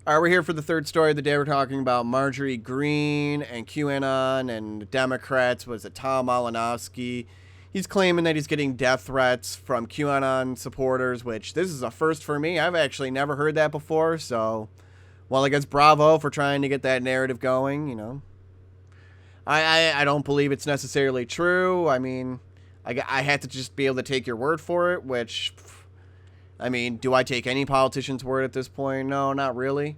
All right, we're here for the third story of the day. We're talking about Marjorie Greene and QAnon and Democrats. Was it Tom Malinowski? He's claiming that he's getting death threats from QAnon supporters, which this is a first for me. I've actually never heard that before. So, well, I guess bravo for trying to get that narrative going, you know. I don't believe it's necessarily true. I mean, I had to just be able to take your word for it, which, I mean, do I take any politician's word at this point? No, not really.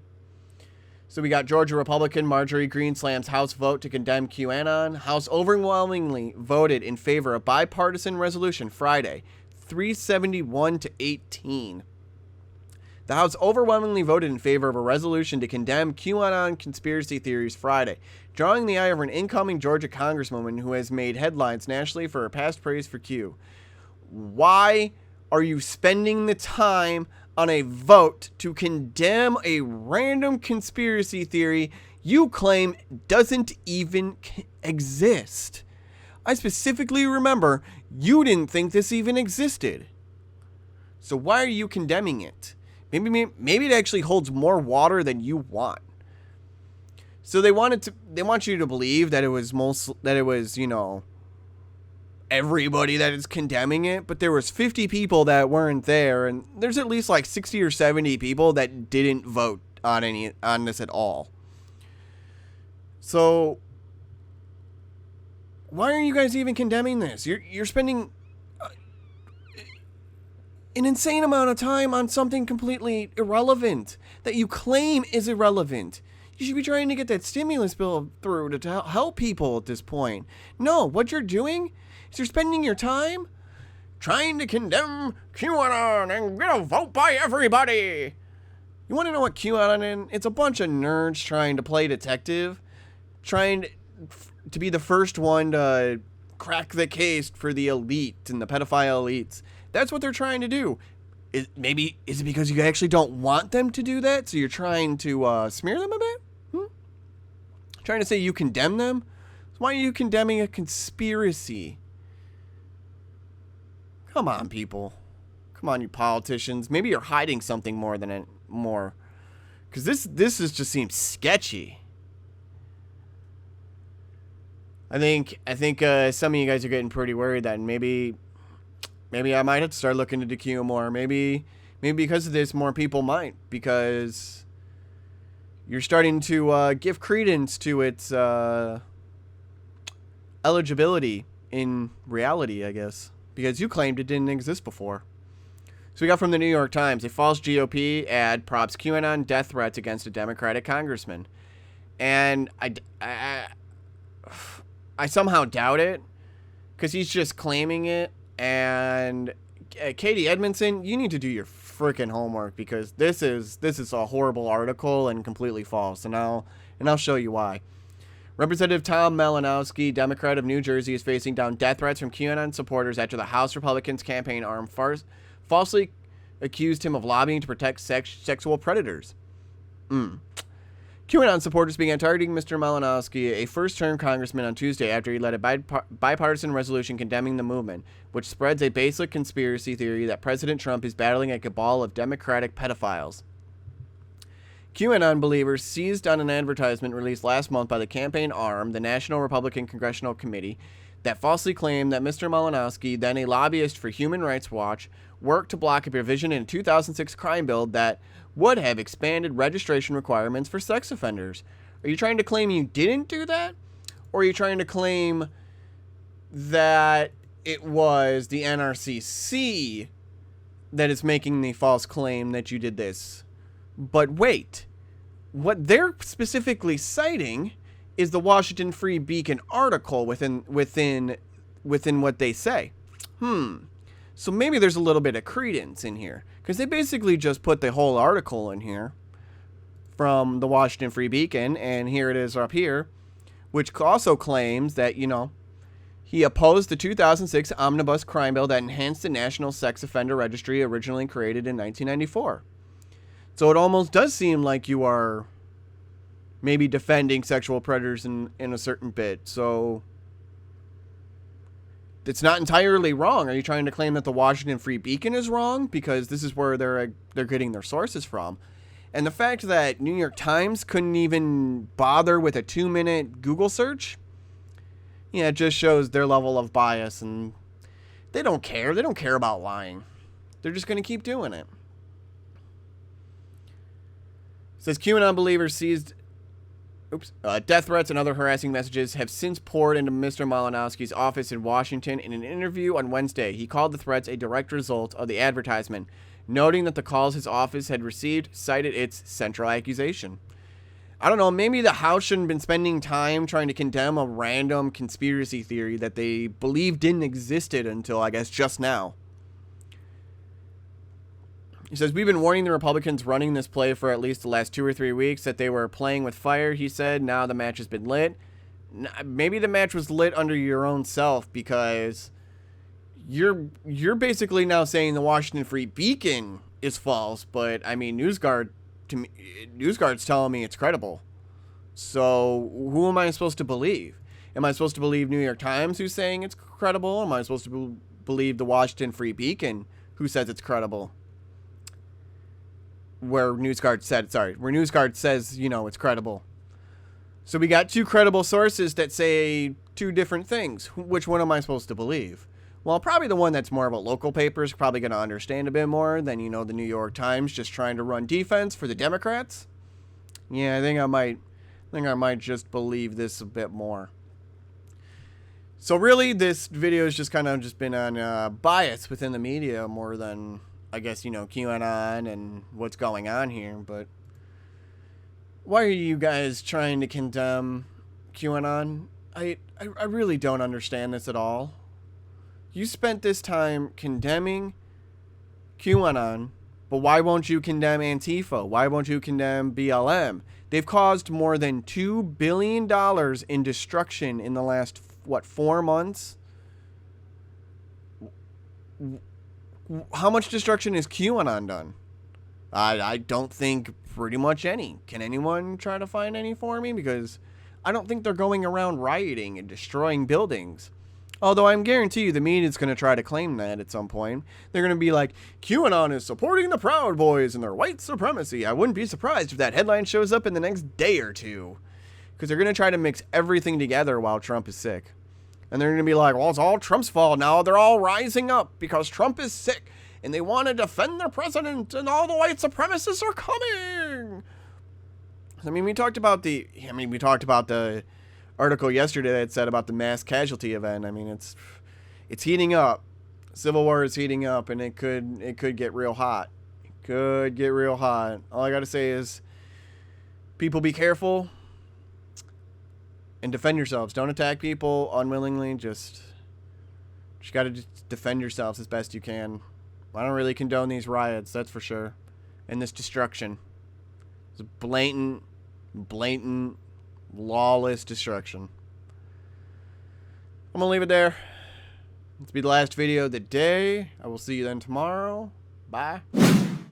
So we got Georgia Republican Marjorie Greene slams House vote to condemn QAnon. House overwhelmingly voted in favor of bipartisan resolution Friday, 371 to 18. The House overwhelmingly voted in favor of a resolution to condemn QAnon conspiracy theories Friday, drawing the ire of an incoming Georgia congresswoman who has made headlines nationally for her past praise for Q. Why are you spending the time on a vote to condemn a random conspiracy theory you claim doesn't even exist? I specifically remember you didn't think this even existed. So why are you condemning it? Maybe it actually holds more water than you want. So they want you to believe that it was, you know, everybody that is condemning it, but there was 50 people that weren't there, and there's at least like 60 or 70 people that didn't vote on this at all. So why are you guys even condemning this? You're spending an insane amount of time on something completely irrelevant that you claim is irrelevant. You should be trying to get that stimulus bill through to help people at this point. No, what you're doing is you're spending your time trying to condemn QAnon and get a vote by everybody. You want to know what QAnon is? It's a bunch of nerds trying to play detective, trying to be the first one to crack the case for the elite and the pedophile elites. That's what they're trying to do. Is it because you actually don't want them to do that, so you're trying to smear them a bit? Trying to say you condemn them? So why are you condemning a conspiracy? Come on, people. Come on, you politicians. Maybe you're hiding something more. Because this just seems sketchy. I think some of you guys are getting pretty worried that maybe I might have to start looking into Q more. Maybe because of this, more people might, because you're starting to give credence to its eligibility in reality, I guess, because you claimed it didn't exist before. So we got from the New York Times, a false GOP ad props QAnon death threats against a Democratic congressman. And I somehow doubt it, because he's just claiming it. And Katie Edmondson, you need to do your freaking homework, because this is a horrible article and completely false. And I'll show you why. Representative Tom Malinowski, Democrat of New Jersey, is facing down death threats from QAnon supporters after the House Republicans' campaign arm falsely accused him of lobbying to protect sexual predators. QAnon supporters began targeting Mr. Malinowski, a first-term congressman, on Tuesday after he led a bipartisan resolution condemning the movement, which spreads a basic conspiracy theory that President Trump is battling a cabal of Democratic pedophiles. QAnon believers seized on an advertisement released last month by the campaign arm, the National Republican Congressional Committee, that falsely claimed that Mr. Malinowski, then a lobbyist for Human Rights Watch, worked to block a provision in a 2006 crime bill that would have expanded registration requirements for sex offenders. Are you trying to claim you didn't do that? Or are you trying to claim that it was the NRCC that is making the false claim that you did this? But wait, what they're specifically citing is the Washington Free Beacon article within what they say. So maybe there's a little bit of credence in here, because they basically just put the whole article in here from the Washington Free Beacon, and here it is up here, which also claims that, you know, he opposed the 2006 omnibus crime bill that enhanced the National Sex Offender Registry originally created in 1994. So it almost does seem like you are maybe defending sexual predators in a certain bit. So it's not entirely wrong. Are you trying to claim that the Washington Free Beacon is wrong? Because this is where they're getting their sources from. And the fact that New York Times couldn't even bother with a 2-minute Google search, yeah, it just shows their level of bias, and they don't care. They don't care about lying. They're just going to keep doing it. It says QAnon believers seized death threats and other harassing messages have since poured into Mr. Malinowski's office in Washington. In an interview on Wednesday, he called the threats a direct result of the advertisement, noting that the calls his office had received cited its central accusation. I don't know, maybe the House shouldn't have been spending time trying to condemn a random conspiracy theory that they believed didn't existed until, I guess, just now. He says, we've been warning the Republicans running this play for at least the last 2 or 3 weeks that they were playing with fire, he said. Now the match has been lit. Maybe the match was lit under your own self, because you're basically now saying the Washington Free Beacon is false, but I mean, NewsGuard's telling me it's credible. So who am I supposed to believe? Am I supposed to believe New York Times, who's saying it's credible? Am I supposed to believe the Washington Free Beacon, who says it's credible? Where NewsGuard says, you know, it's credible. So we got 2 credible sources that say 2 different things. Which one am I supposed to believe? Well, probably the one that's more of a local paper is probably going to understand a bit more than, you know, the New York Times just trying to run defense for the Democrats. Yeah, I think I might just believe this a bit more. So really, this video has just kind of just been on bias within the media more than, I guess, you know, QAnon and what's going on here. But why are you guys trying to condemn QAnon? I really don't understand this at all. You spent this time condemning QAnon, but why won't you condemn Antifa? Why won't you condemn BLM? They've caused more than $2 billion in destruction in the last, 4 months? How much destruction has QAnon done? I don't think pretty much any. Can anyone try to find any for me? Because I don't think they're going around rioting and destroying buildings. Although I'm guarantee you the media is going to try to claim that at some point. They're going to be like, QAnon is supporting the Proud Boys and their white supremacy. I wouldn't be surprised if that headline shows up in the next day or two. Because they're going to try to mix everything together while Trump is sick. And they're going to be like, well, it's all Trump's fault now. They're all rising up because Trump is sick. And they want to defend their president. And all the white supremacists are coming. I mean, we talked about the article yesterday that said about the mass casualty event. I mean, it's heating up. Civil war is heating up, and it could get real hot. It could get real hot. All I gotta say is, people, be careful and defend yourselves. Don't attack people unwillingly. Just gotta defend yourselves as best you can. I don't really condone these riots, that's for sure, and this destruction. It's blatant, lawless destruction. I'm gonna leave it there. This will be the last video of the day. I will see you then tomorrow. Bye.